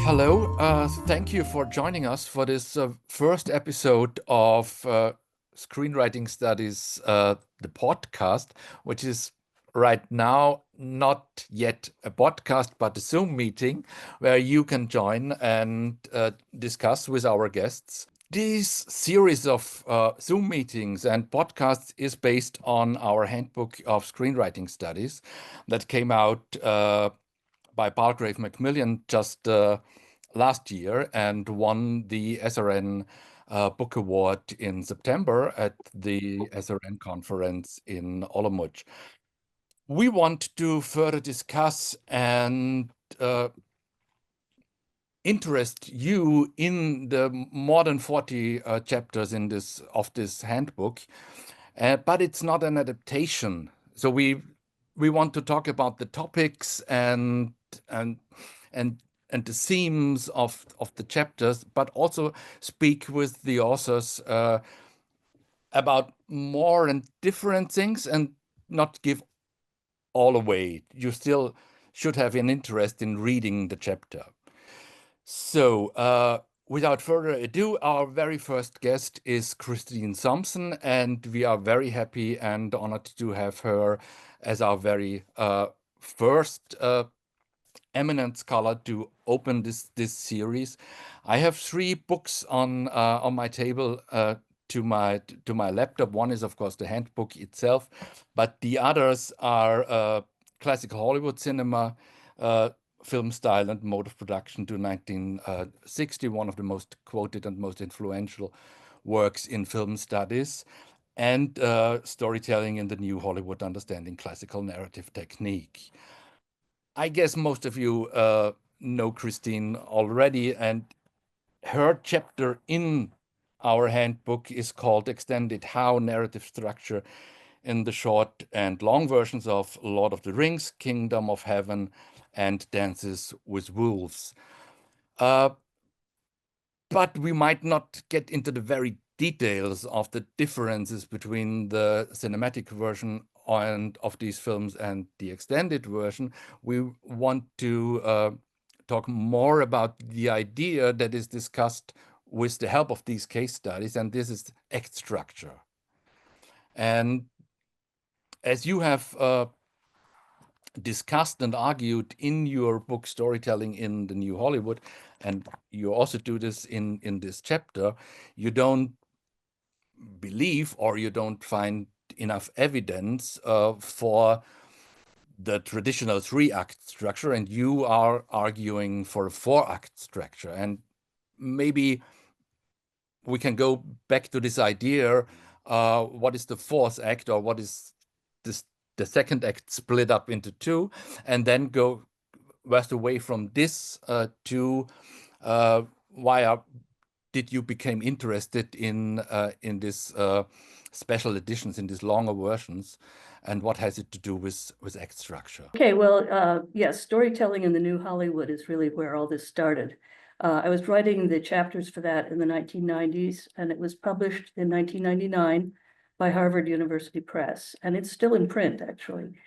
Hello, thank you for joining us for this first episode of Screenwriting Studies, the podcast, which is right now not yet a podcast, but a Zoom meeting where you can join and discuss with our guests. This series of Zoom meetings and podcasts is based on our Handbook of Screenwriting Studies that came out by Palgrave Macmillan just last year and won the SRN Book Award in September at the SRN conference in Olomouc. We want to further discuss and interest you in the more than 40 chapters in this handbook, but it's not an adaptation. So we want to talk about the topics and the themes of the chapters, but also speak with the authors about more and different things and not give all away. You still should have an interest in reading the chapter. So without further ado, our very first guest is Kristin Thompson, and we are very happy and honored to have her as our very first eminent scholar to open this series. I have 3 books on my table to my laptop. One is, of course, the handbook itself, but the others are classical Hollywood cinema, film style and mode of production to 1960, one of the most quoted and most influential works in film studies, and storytelling in the new Hollywood, understanding classical narrative technique. I guess most of you know Kristin already, and her chapter in our handbook is called Extended How Narrative Structure in the Short and Long Versions of Lord of the Rings, Kingdom of Heaven, and Dances with Wolves. But we might not get into the very details of the differences between the cinematic version and of these films and the extended version. We want to talk more about the idea that is discussed with the help of these case studies, and this is act structure. And as you have discussed and argued in your book Storytelling in the New Hollywood, and you also do this in this chapter, you don't believe or you don't find enough evidence for the traditional 3-act structure, and you are arguing for a 4-act structure. And maybe we can go back to this idea, what is the 4th act, or what is this, the 2nd act split up into 2, and then go west away from this to why did you become interested in this special editions, in these longer versions, and what has it to do with act structure? Okay, well, yes, Storytelling in the New Hollywood is really where all this started. I was writing the chapters for that in the 1990s, and it was published in 1999 by Harvard University Press, and it's still in print, actually.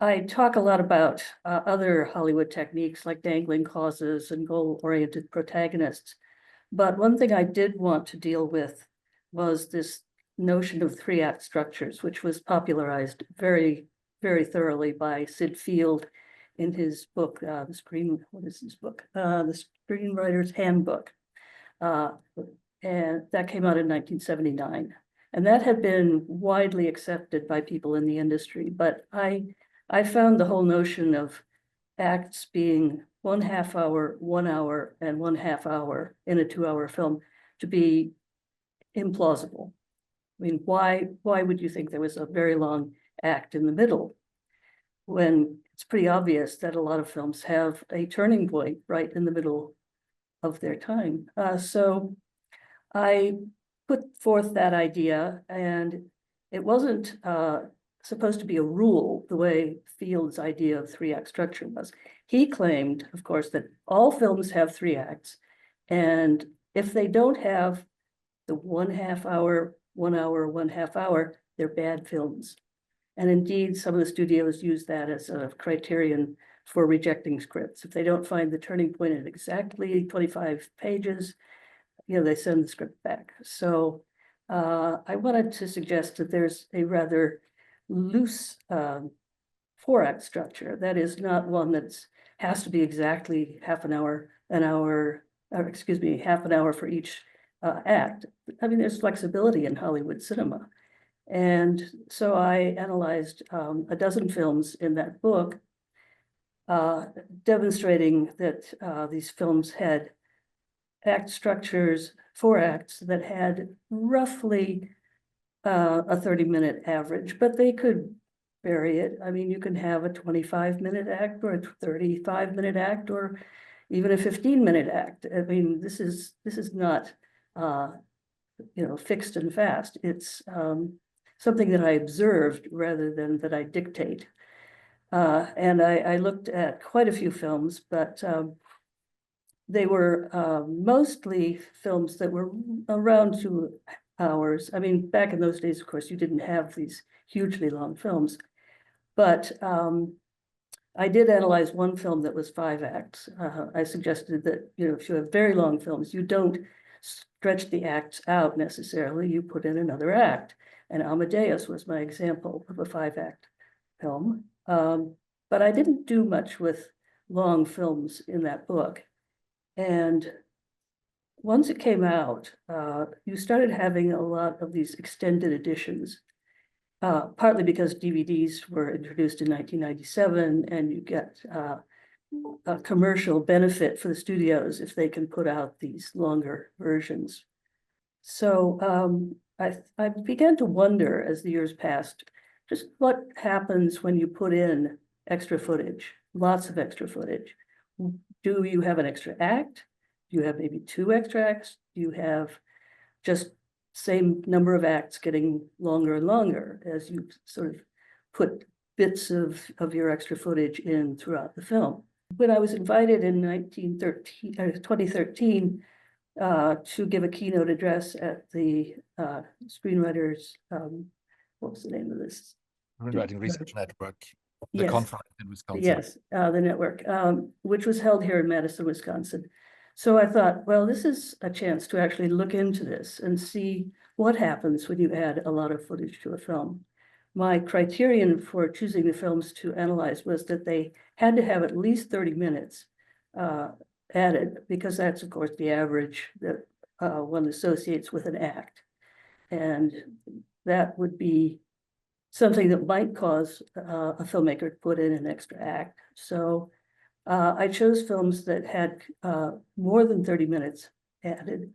I talk a lot about other Hollywood techniques like dangling causes and goal-oriented protagonists, but one thing I did want to deal with was this notion of 3-act structures, which was popularized very, very thoroughly by Sid Field in his book, The Screenwriter's Handbook. And that came out in 1979. And that had been widely accepted by people in the industry. But I found the whole notion of acts being 1/2 hour, 1 hour, and 1/2 hour in a 2-hour film to be implausible. I mean, why would you think there was a very long act in the middle when it's pretty obvious that a lot of films have a turning point right in the middle of their time? So I put forth that idea, and it wasn't supposed to be a rule the way Field's idea of 3-act structure was. He claimed, of course, that all films have 3 acts, and if they don't have the 1/2 hour, 1 hour, 1/2 hour, they're bad films. And indeed, some of the studios use that as a criterion for rejecting scripts. If they don't find the turning point at exactly 25 pages, they send the script back. So I wanted to suggest that there's a rather loose 4-act structure. That is not one that has to be exactly half an hour, or half an hour for each act. I mean, there's flexibility in Hollywood cinema. And so I analyzed a dozen films in that book, demonstrating that these films had act structures, 4 acts that had roughly a 30-minute average, but they could vary it. I mean, you can have a 25-minute act or a 35-minute act or even a 15-minute act. I mean, this is not fixed and fast. It's something that I observed rather than that I dictate. And I looked at quite a few films, but they were mostly films that were around 2 hours. I mean, back in those days, of course, you didn't have these hugely long films, but I did analyze one film that was 5 acts. I suggested that, if you have very long films, you don't stretch the acts out necessarily, you put in another act. And Amadeus was my example of a 5-act film. But I didn't do much with long films in that book. And once it came out, you started having a lot of these extended editions, partly because DVDs were introduced in 1997, and you get a commercial benefit for the studios if they can put out these longer versions. So I began to wonder as the years passed, just what happens when you put in extra footage, lots of extra footage. Do you have an extra act? Do you have maybe 2 extra acts? Do you have just same number of acts getting longer and longer as you sort of put bits of your extra footage in throughout the film? When I was invited in 2013 to give a keynote address at the Screenwriters, what was the name of this? Screenwriting Research Network, the Yes. conference in Wisconsin. Yes, the network, which was held here in Madison, Wisconsin. So I thought, well, this is a chance to actually look into this and see what happens when you add a lot of footage to a film. My criterion for choosing the films to analyze was that they had to have at least 30 minutes added, because that's, of course, the average that one associates with an act. And that would be something that might cause a filmmaker to put in an extra act. So I chose films that had more than 30 minutes added.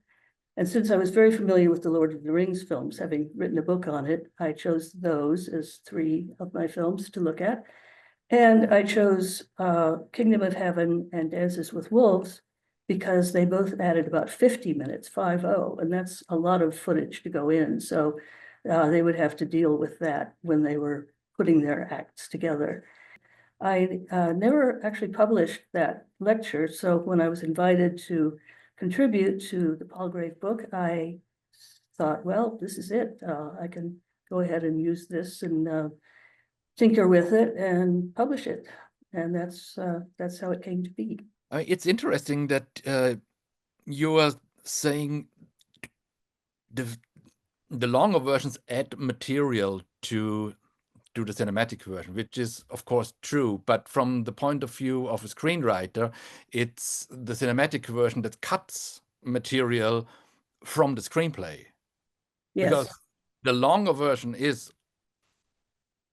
And since I was very familiar with the Lord of the Rings films, having written a book on it, I chose those as 3 of my films to look at. And I chose Kingdom of Heaven and Dances with Wolves because they both added about 50 minutes, 50, and that's a lot of footage to go in. So they would have to deal with that when they were putting their acts together. I never actually published that lecture, so when I was invited to contribute to the Palgrave book, I thought, well, this is it. I can go ahead and use this and tinker with it and publish it. And that's how it came to be. It's interesting that you are saying the longer versions add material to the cinematic version, which is of course true, but from the point of view of a screenwriter, it's the cinematic version that cuts material from the screenplay. Yes. Because the longer version is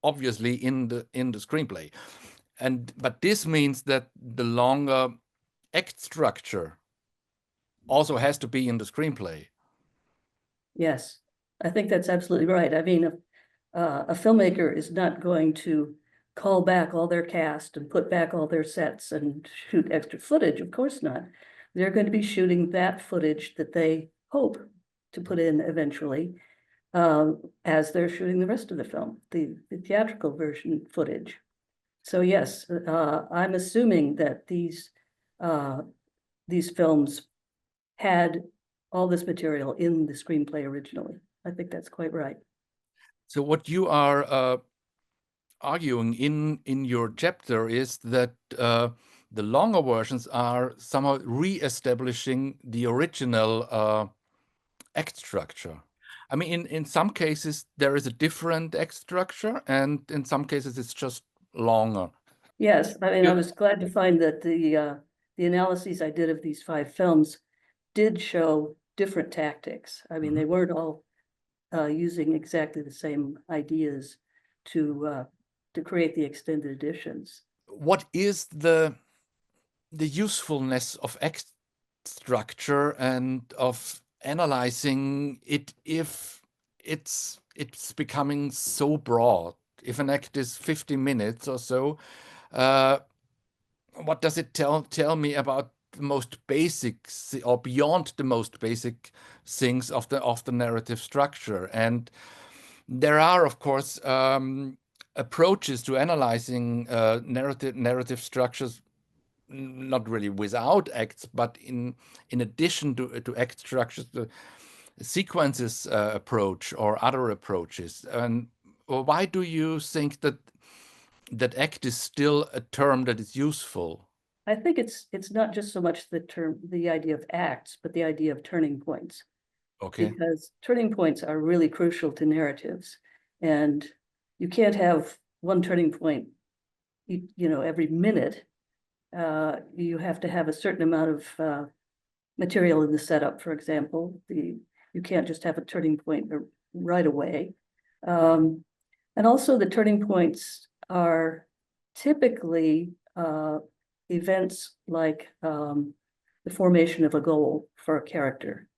obviously in the screenplay, but this means that the longer act structure also has to be in the screenplay. Yes, I think that's absolutely right. I mean, a filmmaker is not going to call back all their cast and put back all their sets and shoot extra footage. Of course not. They're going to be shooting that footage that they hope to put in eventually as they're shooting the rest of the film, the theatrical version footage. So yes, I'm assuming that these films had all this material in the screenplay originally. I think that's quite right. So what you are arguing in your chapter is that the longer versions are somehow re-establishing the original act structure. I mean, in some cases there is a different act structure, and in some cases it's just longer. Yes, I mean, I You- was glad to find that the analyses I did of these 5 films did show different tactics. I mean, they weren't all using exactly the same ideas to create the extended editions. What is the usefulness of act structure and of analyzing it if it's becoming so broad? If an act is 50 minutes or so, uh, what does it tell me about the most basic or beyond the most basic things of the narrative structure? And there are, of course, approaches to analyzing narrative structures, not really without acts, but in addition to act structures, the sequences approach or other approaches. And why do you think that act is still a term that is useful? I think it's not just so much the idea of acts, but the idea of turning points, Okay. because turning points are really crucial to narratives, and you can't have one turning point, every minute. You have to have a certain amount of material in the setup, for example. You can't just have a turning point right away. And also the turning points are typically events like the formation of a goal for a character.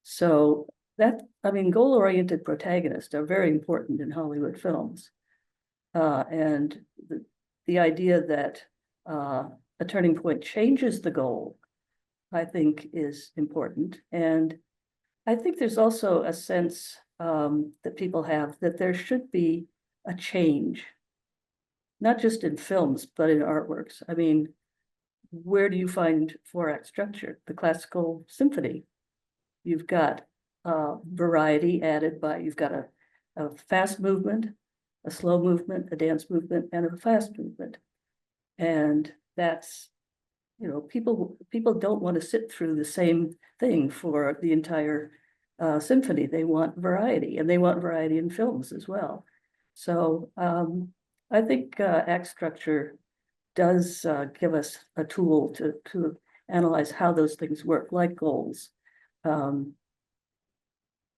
So I mean, goal-oriented protagonists are very important in Hollywood films. And the idea that a turning point changes the goal, I think, is important. And I think there's also a sense that people have that there should be a change, not just in films, but in artworks. I mean, where do you find 4-act structure? The classical symphony. You've got variety added by, you've got a fast movement, a slow movement, a dance movement, and a fast movement. And that's, people don't want to sit through the same thing for the entire symphony. They want variety, and they want variety in films as well. So I think act structure does give us a tool to analyze how those things work, like goals,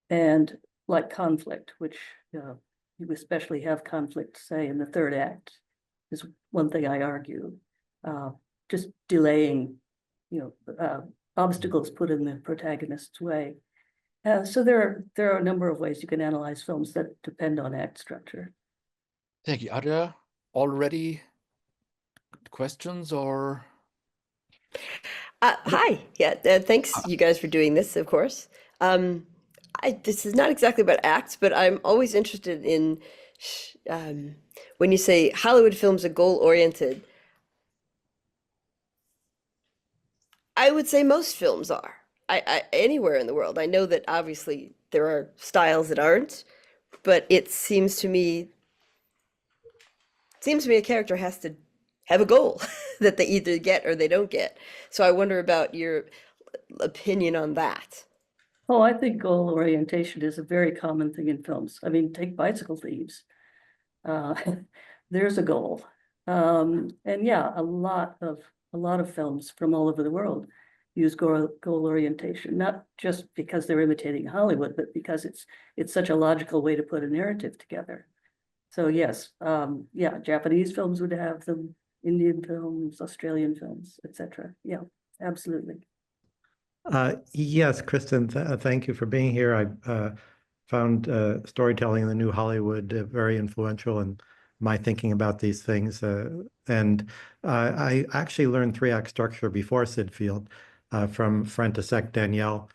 and like conflict, which you especially have conflict, say, in the 3rd act, is one thing I argue. Just delaying, obstacles put in the protagonist's way. So there are a number of ways you can analyze films that depend on act structure. Thank you. Are there already questions or? Hi. Yeah, thanks you guys for doing this, of course. This is not exactly about acts, but I'm always interested in when you say Hollywood films are goal-oriented. I would say most films are. Anywhere in the world. I know that obviously there are styles that aren't, but it seems to me a character has to have a goal that they either get or they don't get. So I wonder about your opinion on that. Oh, I think goal orientation is a very common thing in films. I mean, take Bicycle Thieves. Uh, there's a goal. And yeah, a lot of films from all over the world use goal orientation, not just because they're imitating Hollywood, but because it's such a logical way to put a narrative together. So yes, yeah, Japanese films would have them, Indian films, Australian films, etc. Yeah, absolutely. Yes, Kristin, thank you for being here. I found storytelling in the New Hollywood very influential in my thinking about these things. And I actually learned 3-act structure before Sid Field from František Daniel,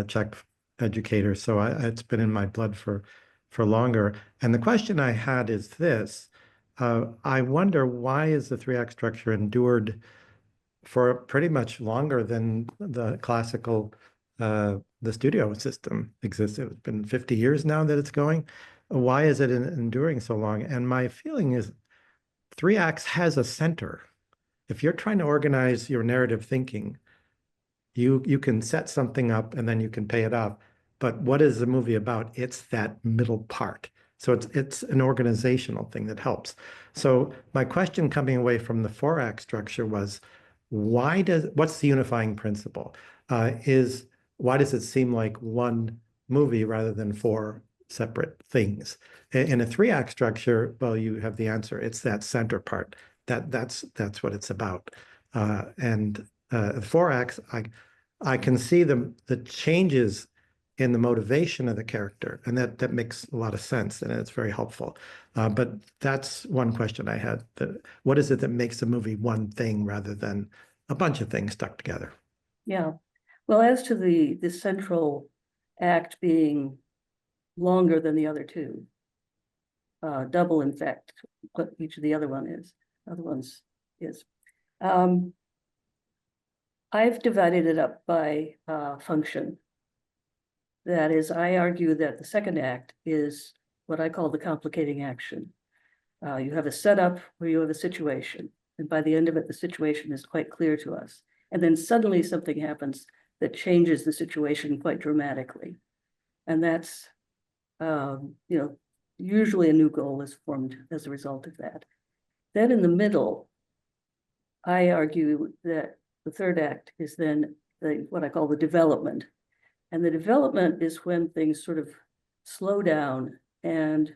Czech educator. So it's been in my blood for longer. And the question I had is this. I wonder, why is the 3-act structure endured for pretty much longer than the classical, the studio system existed? It's been 50 years now that it's going. why is it enduring so long? And my feeling is 3 acts has a center. If you're trying to organize your narrative thinking, you can set something up and then you can pay it off. But what is the movie about? It's that middle part. So it's an organizational thing that helps. So my question coming away from the 4-act structure was, what's the unifying principle? Why does it seem like one movie rather than 4 separate things? In a 3-act structure, well, you have the answer. It's that center part. That's what it's about. And 4 acts, I can see the changes in the motivation of the character, and that makes a lot of sense, and it's very helpful. But that's one question I had. What is it that makes a movie one thing rather than a bunch of things stuck together? Yeah. Well, as to the central act being longer than the other 2, double, in fact, what each of the other ones is. I've divided it up by function. That is, I argue that the second act is what I call the complicating action. You have a setup where you have a situation, and by the end of it, the situation is quite clear to us. And then suddenly something happens that changes the situation quite dramatically. And that's, usually a new goal is formed as a result of that. Then in the middle, I argue that the third act is then what I call the development. And the development is when things sort of slow down and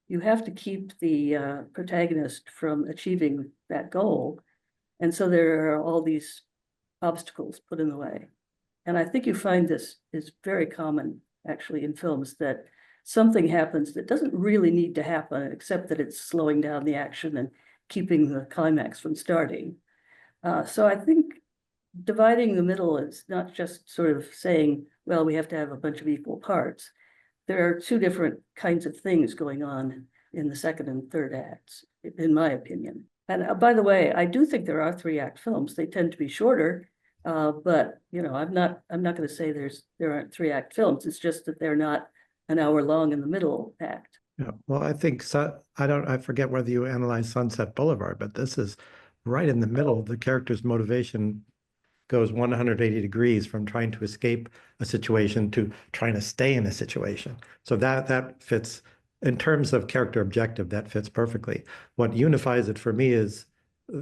you have to keep the protagonist from achieving that goal. And so there are all these obstacles put in the way. And I think you find this is very common actually in films, that something happens that doesn't really need to happen, except that it's slowing down the action and keeping the climax from starting. So I think dividing the middle is not just sort of saying, well, we have to have a bunch of equal parts. There are 2 different kinds of things going on in the second and third acts, in my opinion. And by the way, I do think there are 3-act films. They tend to be shorter, but I'm not going to say there aren't 3-act films. It's just that they're not an hour long in the middle act. Yeah, well, I think I forget whether you analyze Sunset Boulevard, but this is right in the middle. The character's motivation goes 180 degrees from trying to escape a situation to trying to stay in a situation. So that fits in terms of character objective, that fits perfectly. What unifies it for me is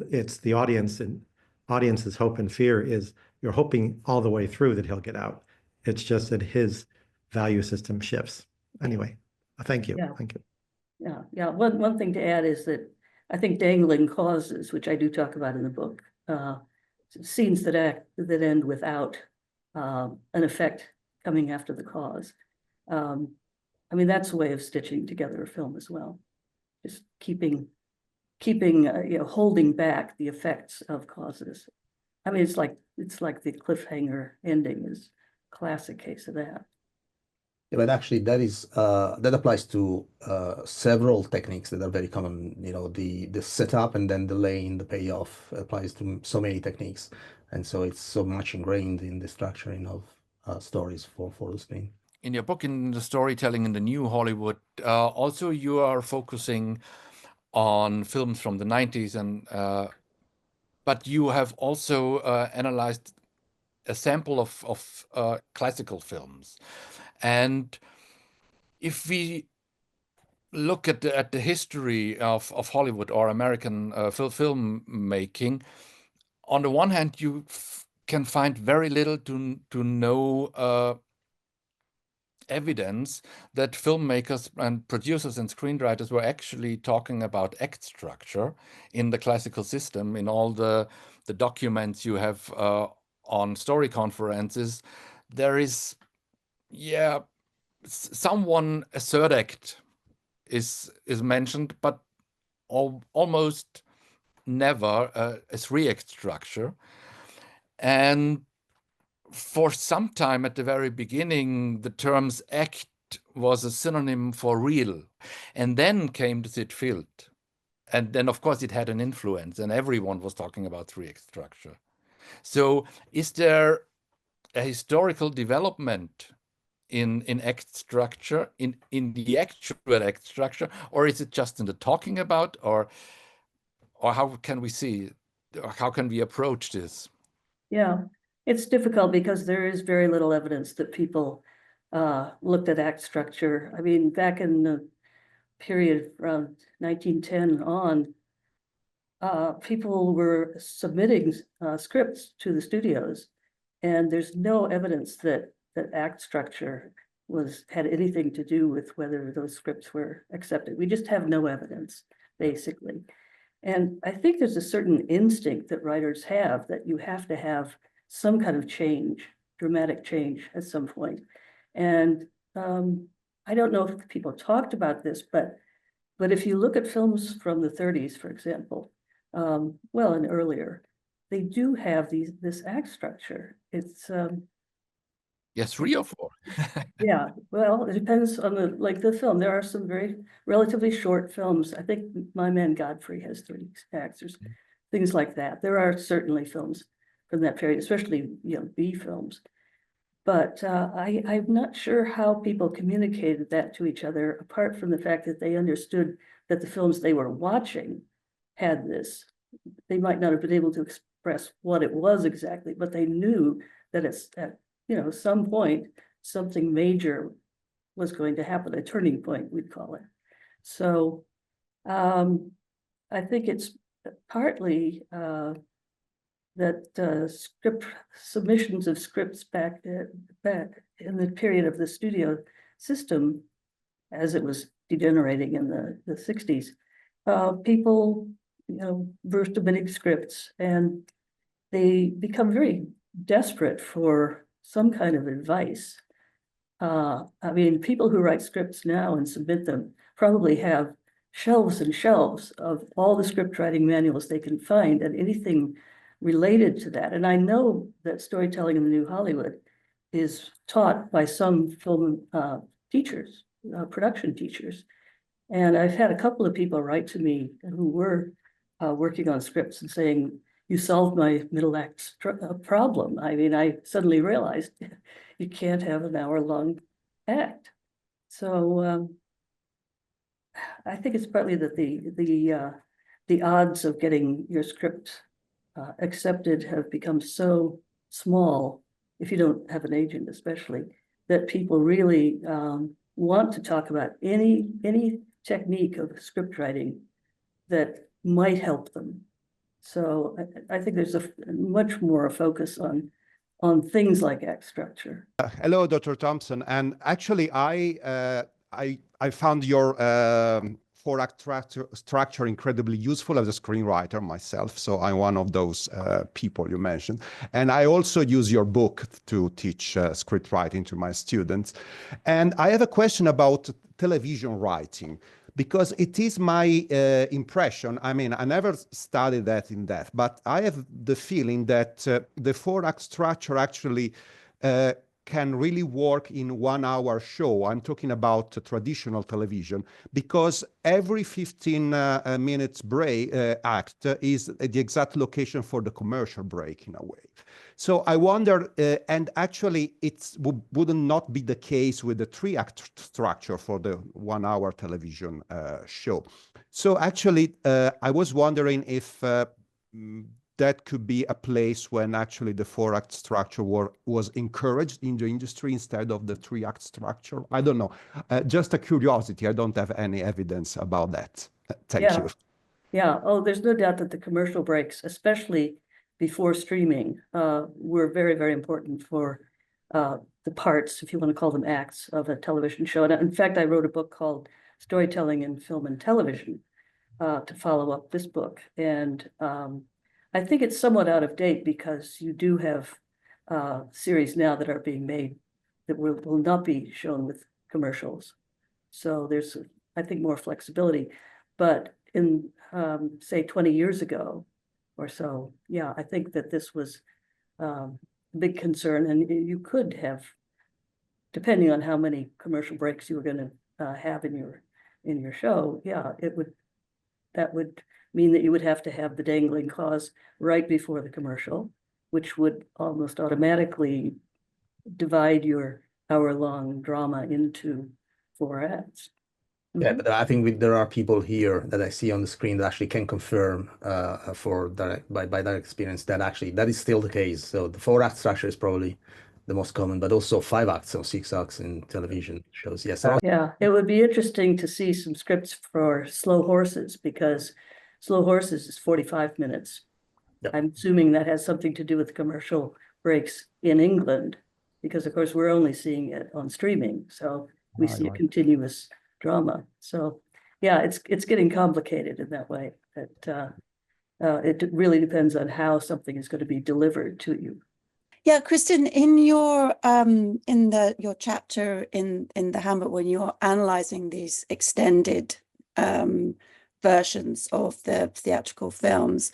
it's the audience, and audience's hope and fear is you're hoping all the way through that he'll get out. It's just that his value system shifts. Anyway, thank you. Yeah. Thank you. Yeah. One thing to add is that I think dangling causes, which I do talk about in the book, scenes that end without an effect coming after the cause. I mean, that's a way of stitching together a film as well. Just keeping holding back the effects of causes. I mean, it's like the cliffhanger ending is a classic case of that. Yeah, but actually, that applies to several techniques that are very common. The setup and then delaying the payoff applies to so many techniques, and so it's so much ingrained in the structuring of stories for the screen. In your book, in the storytelling in the new Hollywood, also you are focusing on films from the 90s, but you have also analyzed a sample of classical films. And if we look at the history of Hollywood or American filmmaking, on the one hand, you can find very little to no evidence that filmmakers and producers and screenwriters were actually talking about act structure in the classical system. In all the documents you have on story conferences, there is, a third act is mentioned, but almost never a 3-act structure. And for some time at the very beginning, the terms act was a synonym for real. And then came the Sid Field. And then, of course, it had an influence, and everyone was talking about 3-act structure. So is there a historical development in act structure, in the actual act structure, or is it just in the talking about, or how can we see, or how can we approach this? Yeah, it's difficult because there is very little evidence that people looked at act structure. I mean, back in the period around 1910 on, people were submitting scripts to the studios, and there's no evidence that act structure had anything to do with whether those scripts were accepted. We just have no evidence, basically. And I think there's a certain instinct that writers have that you have to have some kind of change, dramatic change at some point. And I don't know if people talked about this, but if you look at films from the 30s, for example, well, and earlier, they do have this act structure. It's Yes, 3 or 4. yeah, well, it depends on the film. There are some very relatively short films. I think My Man Godfrey has 3 acts, or things like that. There are certainly films from that period, especially, you know, B films. But I'm not sure how people communicated that to each other, apart from the fact that they understood that the films they were watching had this. They might not have been able to express what it was exactly, but they knew that it's at, you know, some point, something major was going to happen, a turning point, we'd call it. So I think it's partly that submissions of scripts back in the period of the studio system, as it was degenerating in the 60s, people, you know, were submitting scripts, and they become very desperate for some kind of advice. I mean, people who write scripts now and submit them probably have shelves and shelves of all the script writing manuals they can find and anything related to that. And I know that storytelling in the New Hollywood is taught by some film teachers, production teachers. And I've had a couple of people write to me who were working on scripts and saying, "You solved my middle act problem." I mean, I suddenly realized you can't have an hour-long act. So I think it's partly that the odds of getting your script accepted have become so small, if you don't have an agent especially, that people really want to talk about any technique of script writing that might help them. So I think there's a much more a focus on things like act structure. Hello, Dr. Thompson. And actually, I found your 4-act structure incredibly useful as a screenwriter myself. So I'm one of those people you mentioned. And I also use your book to teach script writing to my students. And I have a question about television writing, because it is my impression. I mean, I never studied that in depth, but I have the feeling that the 4-act structure actually can really work in 1-hour show. I'm talking about traditional television, because every 15 minutes break act is the exact location for the commercial break in a way. So I wonder, and actually it would not be the case with the 3-act structure for the 1-hour television show. So actually, I was wondering if that could be a place when actually the 4-act structure was encouraged in the industry instead of the 3-act structure. I don't know, just a curiosity. I don't have any evidence about that. Thank you. Yeah, oh, there's no doubt that the commercial breaks, especially before streaming, were very, very important for the parts, if you want to call them acts, of a television show. And in fact, I wrote a book called Storytelling in Film and Television to follow up this book. And I think it's somewhat out of date, because you do have series now that are being made that will not be shown with commercials. So there's, I think, more flexibility. But in, say, 20 years ago or so, yeah, I think that this was a big concern. And you could have, depending on how many commercial breaks you were going to have in your show, yeah, that would mean that you would have to have the dangling clause right before the commercial, which would almost automatically divide your hour-long drama into 4 acts. Yeah, but I think there are people here that I see on the screen that actually can confirm by that experience that actually that is still the case. So the 4-act structure is probably the most common, but also 5 acts or 6 acts in television shows. Yes. Yeah, it would be interesting to see some scripts for Slow Horses, because Slow Horses is 45 minutes. Yep. I'm assuming that has something to do with commercial breaks in England, because of course we're only seeing it on streaming, so we see a continuous drama. So yeah, it's getting complicated in that way. That it really depends on how something is going to be delivered to you. Yeah, Kristin, in your your chapter in the handbook, when you're analyzing these extended versions of the theatrical films,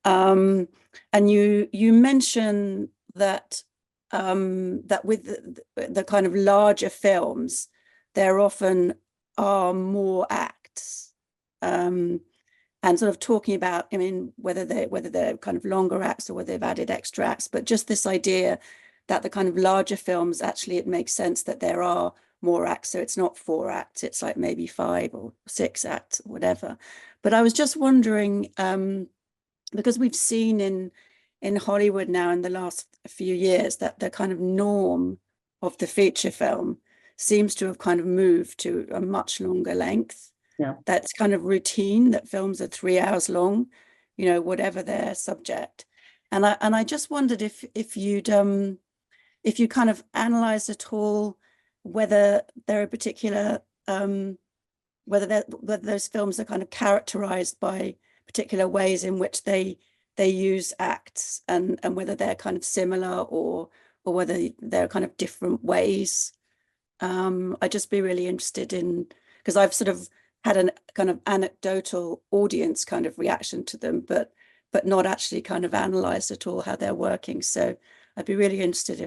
and you mention that that with the kind of larger films, there often are more acts, and sort of talking about, I mean, whether they're kind of longer acts or whether they've added extra acts, but just this idea that the kind of larger films, actually it makes sense that there are more acts. So it's not 4 acts, it's like maybe 5 or 6 acts or whatever. But I was just wondering, because we've seen in Hollywood now in the last few years that the kind of norm of the feature film seems to have kind of moved to a much longer length. Yeah. That's kind of routine, that films are 3 hours long, you know, whatever their subject. And I just wondered if you kind of analyzed at all whether there are particular whether those films are kind of characterized by particular ways in which they use acts, and whether they're kind of similar or whether they're kind of different ways. I'd just be really interested in, because I've sort of had a kind of anecdotal audience kind of reaction to them, but not actually kind of analyzed at all how they're working. So I'd be really interested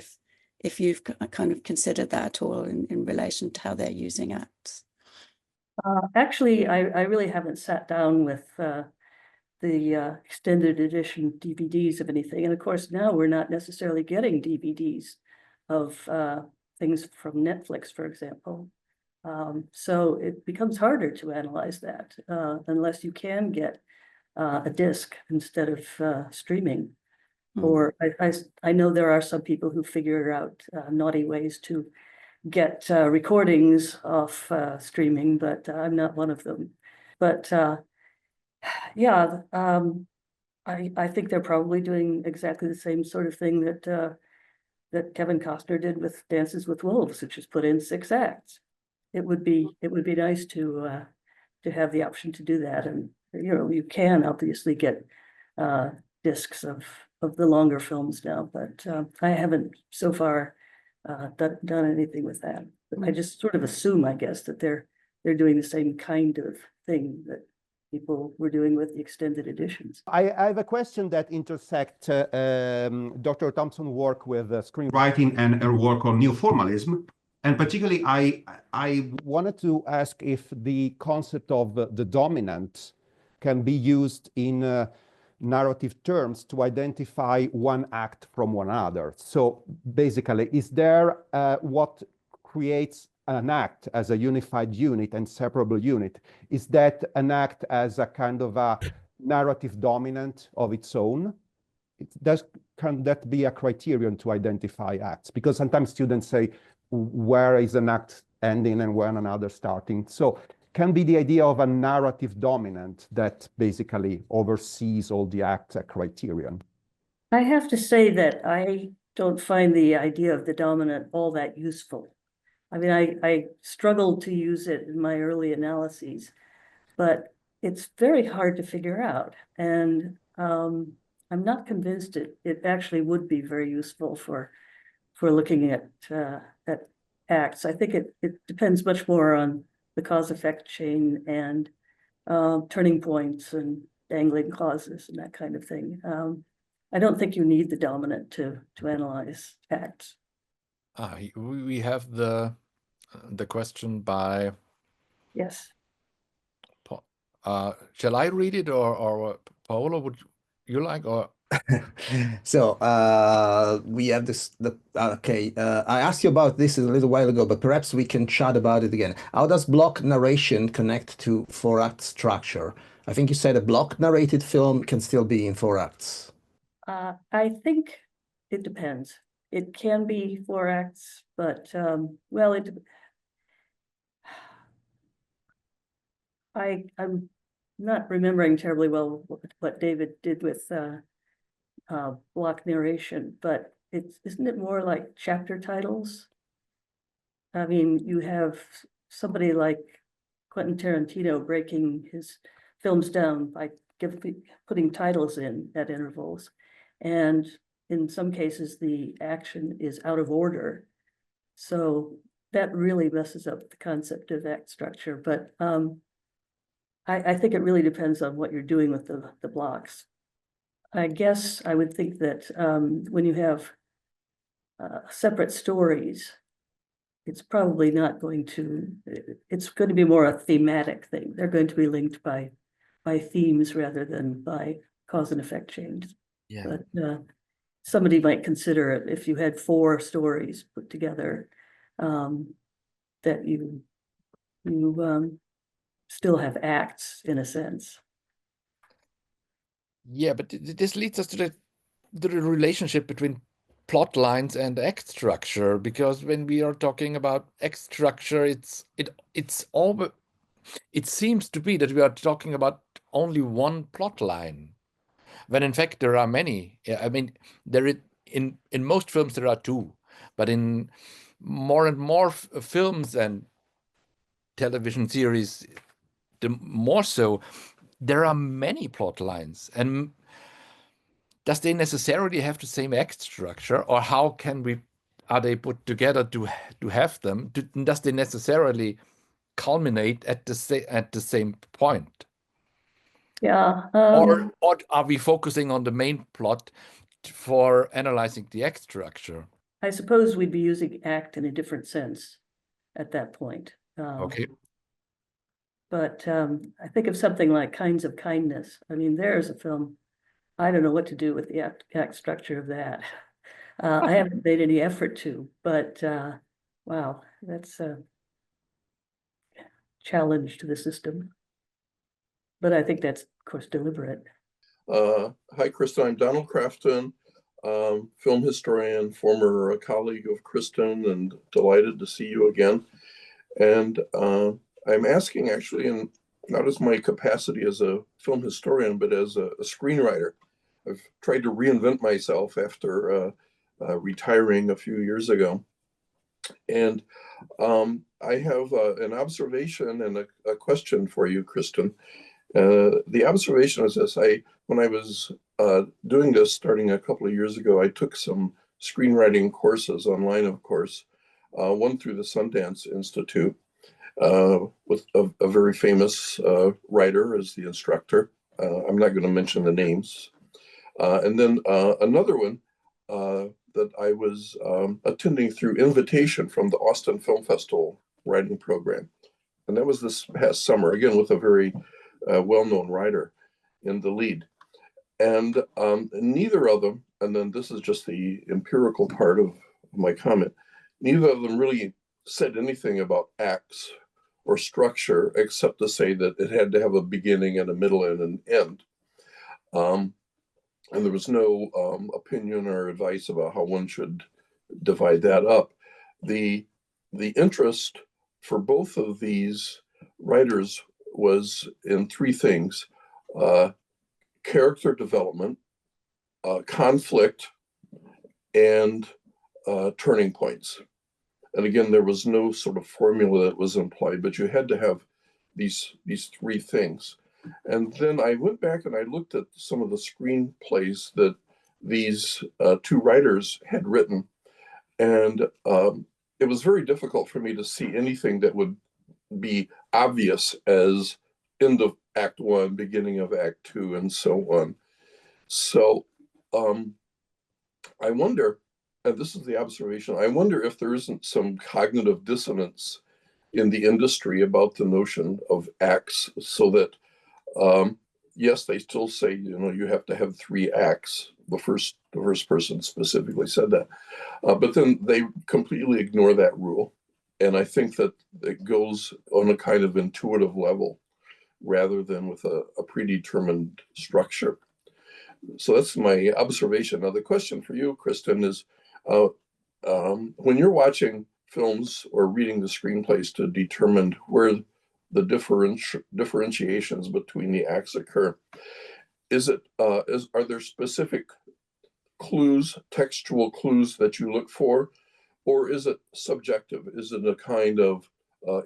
if you've kind of considered that at all in relation to how they're using acts. Actually, I really haven't sat down with the extended edition DVDs of anything. And of course, now we're not necessarily getting DVDs of things from Netflix, for example. So it becomes harder to analyze that unless you can get a disc instead of streaming. Or I know there are some people who figure out naughty ways to get recordings off streaming, but I'm not one of them. But yeah, I think they're probably doing exactly the same sort of thing that Kevin Costner did with Dances with Wolves, which is put in 6 acts. It would be nice to have the option to do that, and you know, you can obviously get discs of the longer films now, but I haven't so far done anything with that. But I just sort of assume, I guess, that they're doing the same kind of thing that people were doing with the extended editions. I have a question that intersects Dr. Thompson's work with screenwriting and her work on new formalism. And particularly, I wanted to ask if the concept of the dominant can be used in narrative terms to identify one act from one other. So basically, is there what creates an act as a unified unit and separable unit? Is that an act as a kind of a narrative dominant of its own? Can that be a criterion to identify acts? Because sometimes students say, where is an act ending and when another starting? So can be the idea of a narrative dominant that basically oversees all the acts a criterion? I have to say that I don't find the idea of the dominant all that useful. I mean, I struggled to use it in my early analyses, but it's very hard to figure out. And I'm not convinced it actually would be very useful for looking at acts. I think it depends much more on the cause-effect chain and turning points and dangling clauses and that kind of thing. I don't think you need the dominant to analyze acts. We have the question by Yes. shall I read it, or Paolo, would you like? Or So we have this. Okay, I asked you about this a little while ago, but perhaps we can chat about it again. How does block narration connect to four-act structure? I think you said a block narrated film can still be in four acts. I think it depends. It can be 4 acts, but well, I'm not remembering terribly well what David did with block narration, but isn't it more like chapter titles? I mean, you have somebody like Quentin Tarantino breaking his films down by putting titles in at intervals. And in some cases, the action is out of order. So that really messes up the concept of act structure. But I think it really depends on what you're doing with the blocks. I guess I would think that when you have separate stories, it's probably not going to, it's going to be more a thematic thing. They're going to be linked by themes rather than by cause and effect chains. Yeah. But somebody might consider it if you had 4 stories put together, that you still have acts in a sense. Yeah, but this leads us to the relationship between plot lines and act structure, because when we are talking about act structure, it seems to be that we are talking about only one plot line, when in fact there are many. I mean, in most films there are 2, but in more and more films and television series, the more so, there are many plot lines. And does they necessarily have the same act structure, or how are they put together to have them? Does they necessarily culminate at the same point? Yeah. Or are we focusing on the main plot for analyzing the act structure? I suppose we'd be using act in a different sense at that point. Okay. But I think of something like Kinds of Kindness. I mean, there's a film, I don't know what to do with the act structure of that. I haven't made any effort to, but wow, that's a challenge to the system. But I think that's, of course, deliberate. Hi, Kristin. I'm Donald Crafton, film historian, former colleague of Kristin, and delighted to see you again. And I'm asking, actually, in not as my capacity as a film historian, but as a screenwriter. I've tried to reinvent myself after retiring a few years ago. And I have an observation and a question for you, Kristin. The observation is this: when I was doing this starting a couple of years ago, I took some screenwriting courses online, of course, one through the Sundance Institute, with a very famous writer as the instructor. I'm not going to mention the names. And then another one that I was attending through invitation from the Austin Film Festival writing program. And that was this past summer, again, with a very well-known writer in the lead. And neither of them, and then this is just the empirical part of my comment, neither of them really said anything about acts or structure, except to say that it had to have a beginning and a middle and an end. And there was no opinion or advice about how one should divide that up. The interest for both of these writers was in 3 things: character development, conflict, and turning points. And again, there was no sort of formula that was employed, but you had to have these 3 things. And then I went back and I looked at some of the screenplays that these 2 writers had written. And it was very difficult for me to see anything that would be obvious as end of Act 1, beginning of Act 2, and so on. So I wonder, and this is the observation, I wonder if there isn't some cognitive dissonance in the industry about the notion of acts, so that yes, they still say, you have to have 3 acts, the first person specifically said that. But then they completely ignore that rule. And I think that it goes on a kind of intuitive level rather than with a predetermined structure. So that's my observation. Now, the question for you, Kristin, is when you're watching films or reading the screenplays to determine where the differentiations between the acts occur, are there specific clues, textual clues that you look for, or is it subjective? Is it a kind of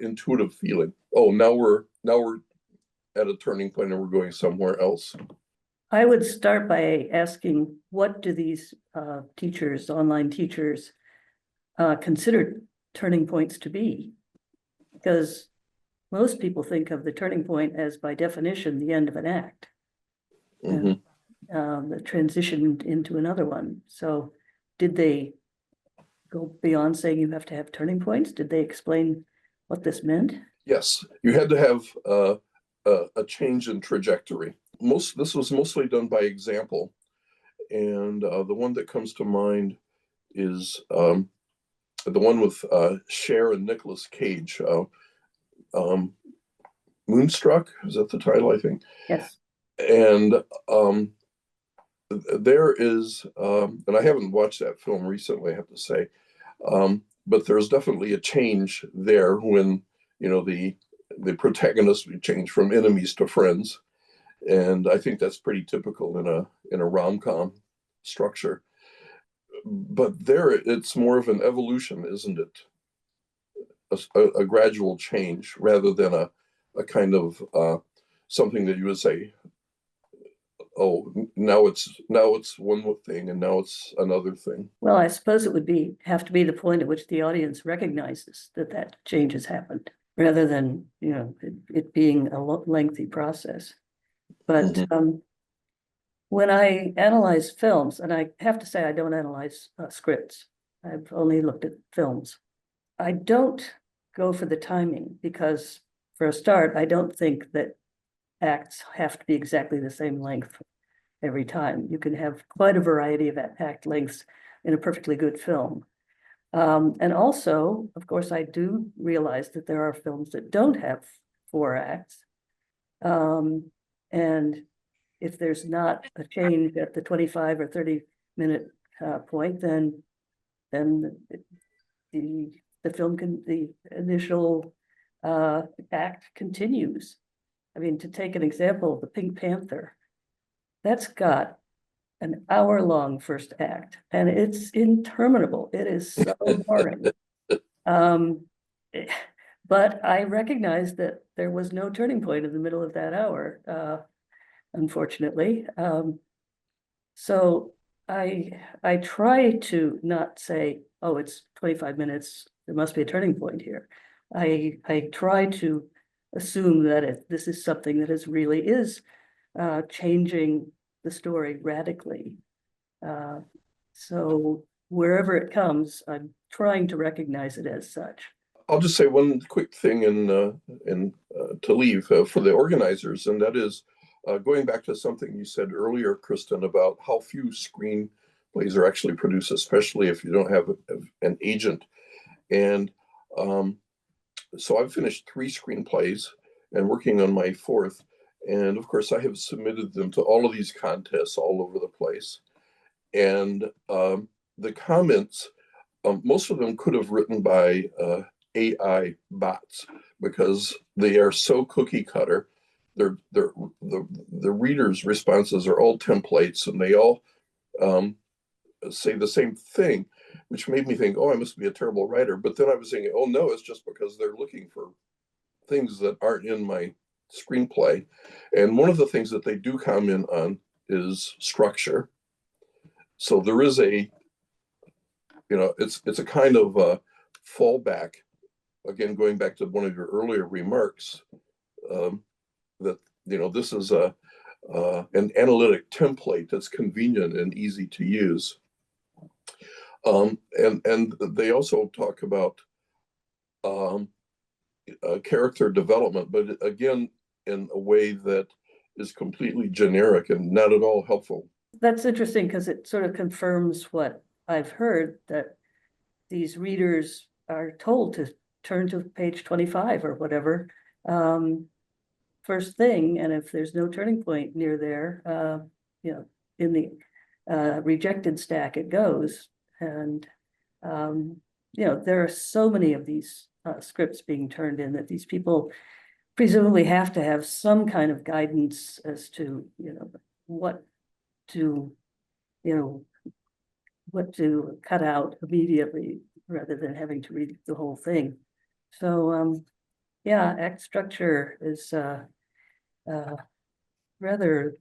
intuitive feeling? Oh, now we're at a turning point and we're going somewhere else. I would start by asking, what do these teachers, online teachers, consider turning points to be? Because most people think of the turning point as, by definition, the end of an act. Mm-hmm. The transition into another one. So did they go beyond saying you have to have turning points? Did they explain what this meant? Yes, you had to have a change in trajectory. This was mostly done by example. And the one that comes to mind is the one with Cher and Nicolas Cage. Moonstruck, is that the title, I think? Yes. And there is, and I haven't watched that film recently, I have to say, but there's definitely a change there when, the protagonists change from enemies to friends. And I think that's pretty typical in a rom-com structure. But there, it's more of an evolution, isn't it? A gradual change rather than a kind of something that you would say, oh, now it's one thing and now it's another thing. Well, I suppose it would have to be the point at which the audience recognizes that change has happened, rather than it being a lengthy process. But when I analyze films, and I have to say I don't analyze scripts, I've only looked at films. I don't go for the timing because, for a start, I don't think that acts have to be exactly the same length every time. You can have quite a variety of act lengths in a perfectly good film. And also, of course, I do realize that there are films that don't have 4 acts. And if there's not a change at the 25 or 30-minute point, then the film the initial act continues. I mean, to take an example, the Pink Panther, that's got an hour-long first act, and it's interminable. It is so boring. But I recognize that there was no turning point in the middle of that hour, unfortunately. So I try to not say, oh, it's 25 minutes, there must be a turning point here. I try to assume that this is something that really is changing the story radically. So wherever it comes, I'm trying to recognize it as such. I'll just say one quick thing to leave for the organizers, and that is going back to something you said earlier, Kristin, about how few screenplays are actually produced, especially if you don't have an agent. And so I've finished 3 screenplays and working on my 4th. And of course, I have submitted them to all of these contests all over the place. And the comments, most of them could have written by AI bots because they are so cookie cutter. The readers' responses are all templates, and they all say the same thing, which made me think, oh, I must be a terrible writer. But then I was thinking, oh no, it's just because they're looking for things that aren't in my screenplay. And one of the things that they do comment on is structure. So there is it's a kind of a fallback. Again, going back to one of your earlier remarks, that this is an analytic template that's convenient and easy to use. And they also talk about character development, but again, in a way that is completely generic and not at all helpful That's interesting because it sort of confirms what I've heard, that these readers are told to turn to page 25 or whatever first thing, and if there's no turning point near there, you know, in the rejected stack it goes. And you know, there are so many of these scripts being turned in that these people presumably have to have some kind of guidance as to, you know, what to, you know, what to cut out immediately rather than having to read the whole thing. So yeah, act structure is a rather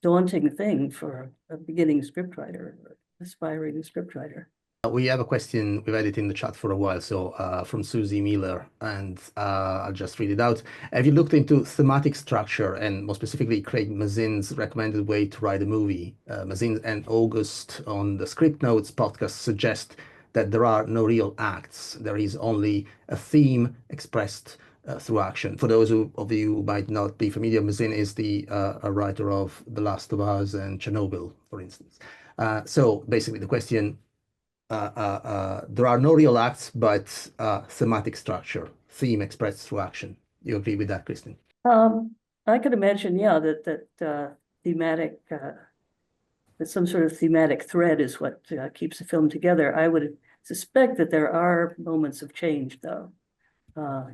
daunting thing for a beginning scriptwriter or aspiring scriptwriter. We have a question, we've had it in the chat for a while, so from Susie Miller, and I'll just read it out. Have you looked into thematic structure and more specifically Craig Mazin's recommended way to write a movie? Mazin and August on the Script Notes podcast suggest that there are no real acts. There is only a theme expressed through action. For those of you who might not be familiar, Mazin is the a writer of The Last of Us and Chernobyl, for instance. So basically the question, there are no real acts, but thematic structure, theme expressed through action. You agree with that, Kristin? I could imagine, yeah, that thematic, that some sort of thematic thread is what keeps the film together. I would suspect that there are moments of change, though,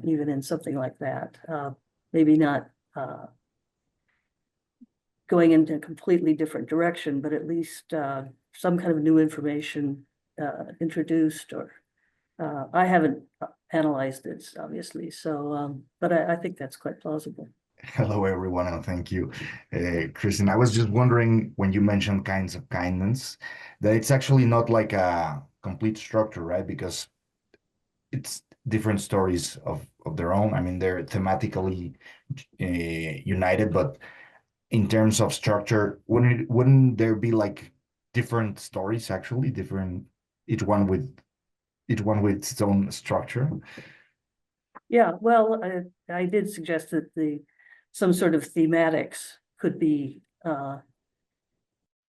even in something like that. Maybe not going into a completely different direction, but at least some kind of new information introduced, or I haven't analyzed this, obviously, so but I think that's quite plausible. Hello, everyone, and thank you, Kristin. I was just wondering, when you mentioned kinds of kindness, that it's actually not like a complete structure, right? Because it's different stories of their own. I mean, they're thematically united, but in terms of structure, wouldn't there be like different stories, actually, each one with its own structure? Yeah, well, I did suggest that some sort of thematics could be a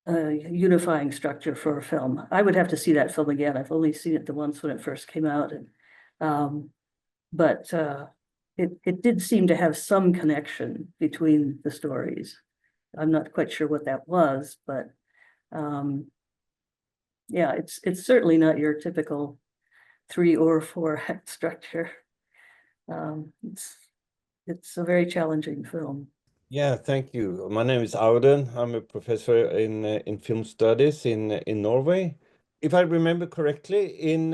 unifying structure for a film. I would have to see that film again. I've only seen it the once when it first came out, and but it did seem to have some connection between the stories. I'm not quite sure what that was, but yeah, it's certainly not your typical 3 or 4 act structure. It's a very challenging film. Yeah, thank you. My name is Auden. I'm a professor in film studies in Norway. If I remember correctly, in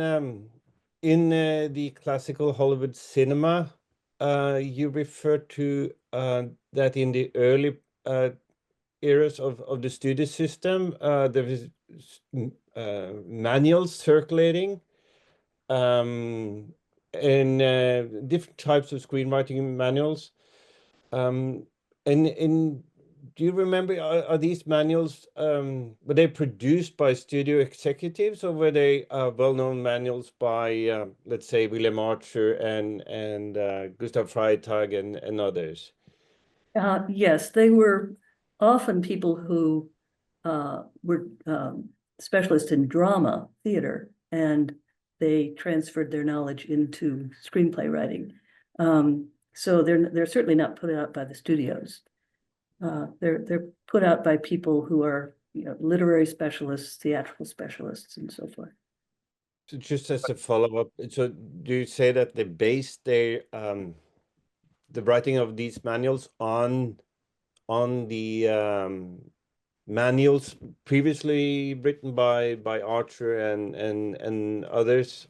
the classical Hollywood cinema, you refer to that in the early eras of the studio system, there was manuals circulating, and different types of screenwriting manuals. And do you remember, are these manuals, were they produced by studio executives, or were they well-known manuals by, let's say, William Archer and Gustav Freitag and others? Yes, they were often people who were specialists in drama, theater, and they transferred their knowledge into screenplay writing. So they're certainly not put out by the studios. They're put out by people who are, you know, literary specialists, theatrical specialists, and so forth. So just as a follow-up, so do you say that they base their the writing of these manuals on the manuals previously written by Archer and others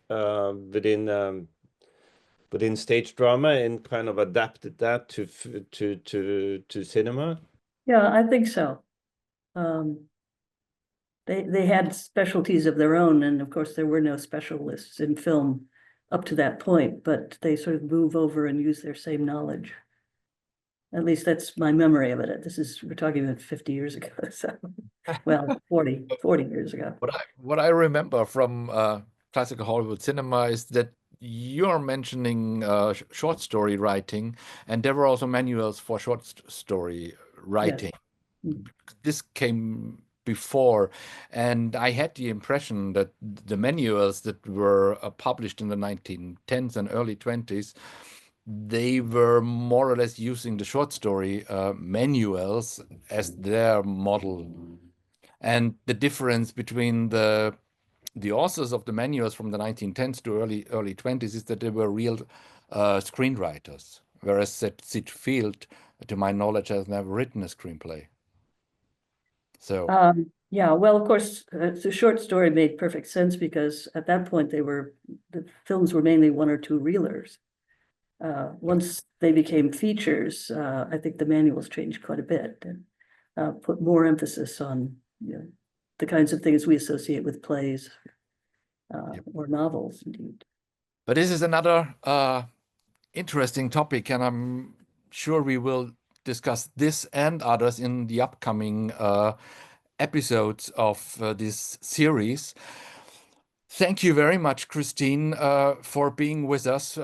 within stage drama, and kind of adapted that to cinema? Yeah, I think so. They had specialties of their own, and of course there were no specialists in film up to that point, but they sort of move over and use their same knowledge. At least that's my memory of it. We're talking about 50 years ago, so, well, 40 years ago. What I remember from classical Hollywood cinema is that you're mentioning short story writing, and there were also manuals for short story writing. Yes. This came before. And I had the impression that the manuals that were published in the 1910s and early 20s, they were more or less using the short story manuals as their model. And the difference between the authors of the manuals from the 1910s to early 20s is that they were real screenwriters, whereas Sid Field, to my knowledge, has never written a screenplay. So yeah, well, of course, the short story made perfect sense because at that point the films were mainly one or two reelers. Once they became features, I think the manuals changed quite a bit and put more emphasis on the kinds of things we associate with plays or novels, indeed. But this is another interesting topic, and I'm sure we will discuss this and others in the upcoming episodes of this series. Thank you very much, Kristin, for being with us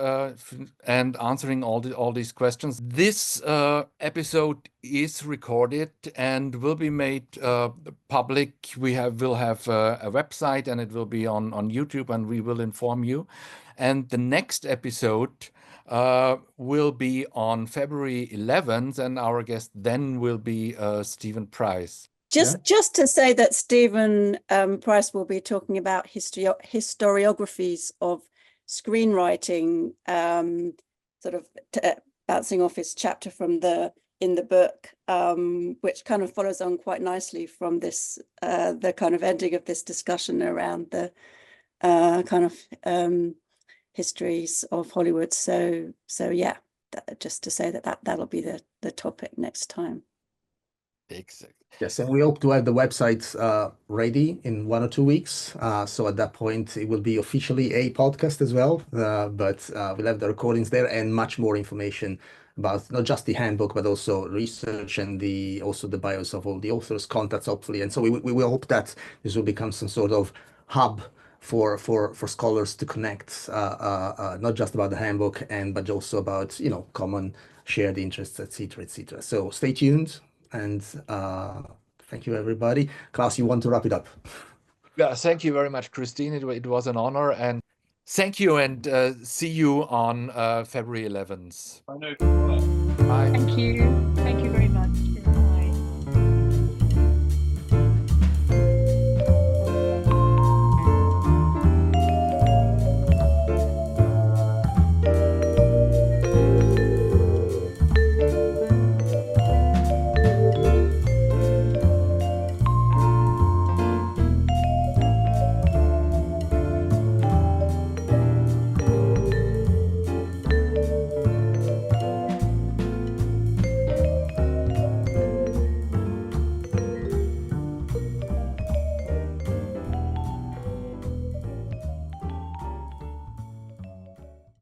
and answering all these questions. This episode is recorded and will be made public. We'll have a website, and it will be on YouTube, and we will inform you. And the next episode will be on February 11th, and our guest then will be Stephen Price. Just to say that Stephen Price will be talking about historiographies of screenwriting, sort of bouncing off his chapter from in the book, which kind of follows on quite nicely from this the kind of ending of this discussion around the kind of histories of Hollywood. So yeah, just to say that'll be the topic next time. Exactly. Yes, and we hope to have the website ready in 1 or 2 weeks. So at that point, it will be officially a podcast as well. But we'll have the recordings there and much more information about not just the handbook, but also research and also the bios of all the authors, contacts, hopefully. And so we will hope that this will become some sort of hub for scholars to connect, not just about the handbook but also about common shared interests, etc., etc. So stay tuned. And thank you, everybody. Klaus, you want to wrap it up? Yeah, thank you very much, Kristin. It was an honor, and thank you, and see you on February 11th. Bye. Thank you. Thank you very much.